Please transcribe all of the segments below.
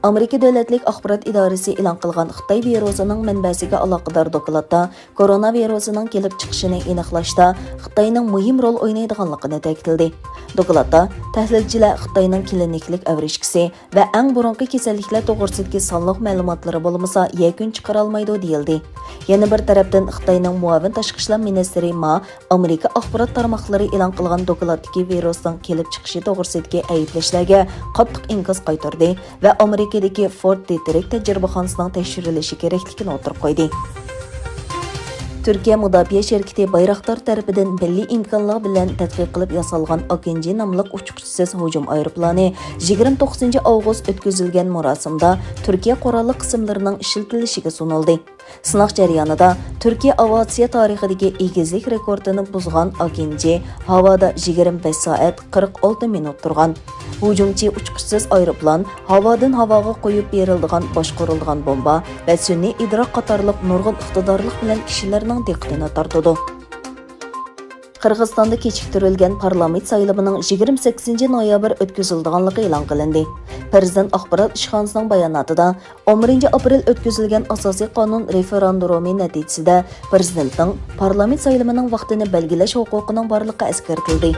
Amerika Davlatlik axborot idorasi e'lon qilgan Xitoy virusining manbasiga aloqador dokladda koronavirusining kelib chiqishini aniqlashda Xitoyning muhim rol o'ynaydiganligini ta'kidladi. Dokladda tahlilchilar Xitoyning kliniklik avrishkisi va eng burunqi kasalliklar to'g'risidagi sonliq ma'lumotlari bo'lmasa yakun chiqara olmaydi deyildi. Yana bir tarafdan Xitoyning muavin tashqi ishlar ministri Ma Amerika axborot tarmoqlari e'lon qilgan dokladdagi virusning kelib chiqishi to'g'risidagi ayblashlarga qattiq inkos qaytardi va Amerikadagi Fort Detrick tajribaxonasining tekshirilishi kerakligini o'tirib qo'ydi. Türkiye Mudofaa şirketi Bayraktar tarafidan milliy imkonlar bilan tadqiq qilib yasalgan Akinji nomli uçquchisiz hujum aeroplani 29 avgust o'tkazilgan marosimda Turkiya qurolli qismlarining ishlatilishiga sunildi. Sınaq jarayonida Turkiya aviatsiya tarixidagi egizlik rekordini buzgan Akinji havoda 25 soat 46 minut turgan. Hujumchi uçquchisiz aeroplan havodan havoga qo'yib beriladigan boshqarilgan bomba va sun'iy idroq qatorliq nurg'un iqtidorlik bilan kishilarning diqqatini tortadi. Qirg'izistonda kechiktirilgan parlament saylovining 28 noyabr o'tkazilganligi e'lon qilindi. Prezident axborot ishxonasining bayonotida 11 aprel o'tkazilgan asosiy qonun referendumi natijasida prezidentning parlament saylovining vaqtini belgilash huquqining borligi eskartildi.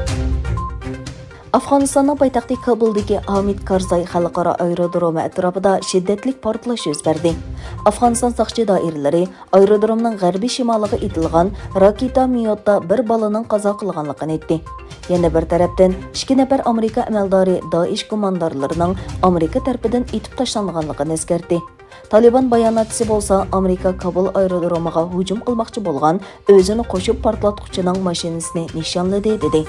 Afg'onistonning poytaxti Kabuldagi Hamid Karzai xalqaro aerodromi atrofida shiddatli portlash yuz berdi. Afg'oniston soqchi doiralari aerodromning g'arbiy shimoliga etilgan raketa miyotda bir bolaning qazo qilganligini aytdi. Yana bir tarafdan 2 nafar Amerika amaldori Daesh qo'mondonlarining Amerika tarafidan etib tashlanganligini eskartdi. Taliban bayonotchisi bo'lsa, Amerika Kabul aerodromiga hujum qilmoqchi bo'lgan o'zini qo'shib portlatuvchining mashinasini nishonladi dedi.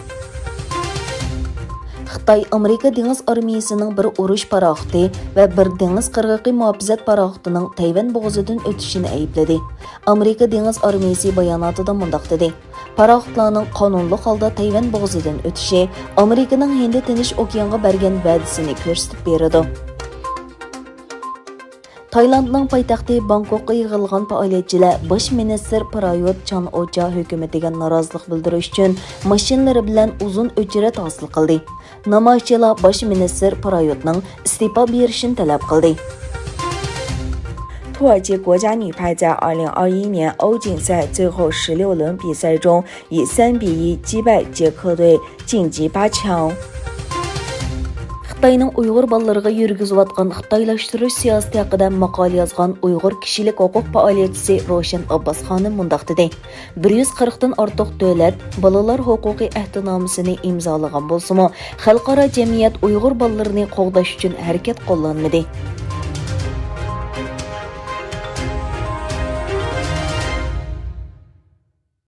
Xitoy Amerika dengiz armiyasining bir urush paraxoti va bir dengiz qirg'oqi muhofazat paraxotining Tayvan bo'g'ozidan o'tishini aybladi. Amerika dengiz armiyasi bayonotida mundaq dedi: Paraxotlarning qonunli holda Tayvan bo'g'ozidan o'tishi Amerikaning Hind Tinch okeanga bergan va'dasini ko'rsatib beradi. Taylandning poytaxti Bangkokga yig'ilgan faoliyatchilar bosh ministr Prayut Chan-ocha hukumatiga norozilik bildirish uchun mashinalari bilan uzun o'chirat hosil qildi. Namoyishchilar bosh ministr Prayutning iste'fo berishini talab qildi. 土耳其国家女排在2021年欧锦赛最后16轮比赛中以3比1击败捷克队晋级8强。 Xitoyning Uyg'ur bolalariga yurgizayotgan xitoylashtirish siyosati haqida maqola yozgan Uyg'ur kishilik huquq faoliyatchisi Roshan Abbas xonim mundaq dedi: 140 dan ortiq davlat bolalar huquqi ahdnomasini imzolagan bo'lsa-mu, xalqaro jamiyat Uyg'ur bolalarini qo'g'dash uchun harakat qo'llanmadi.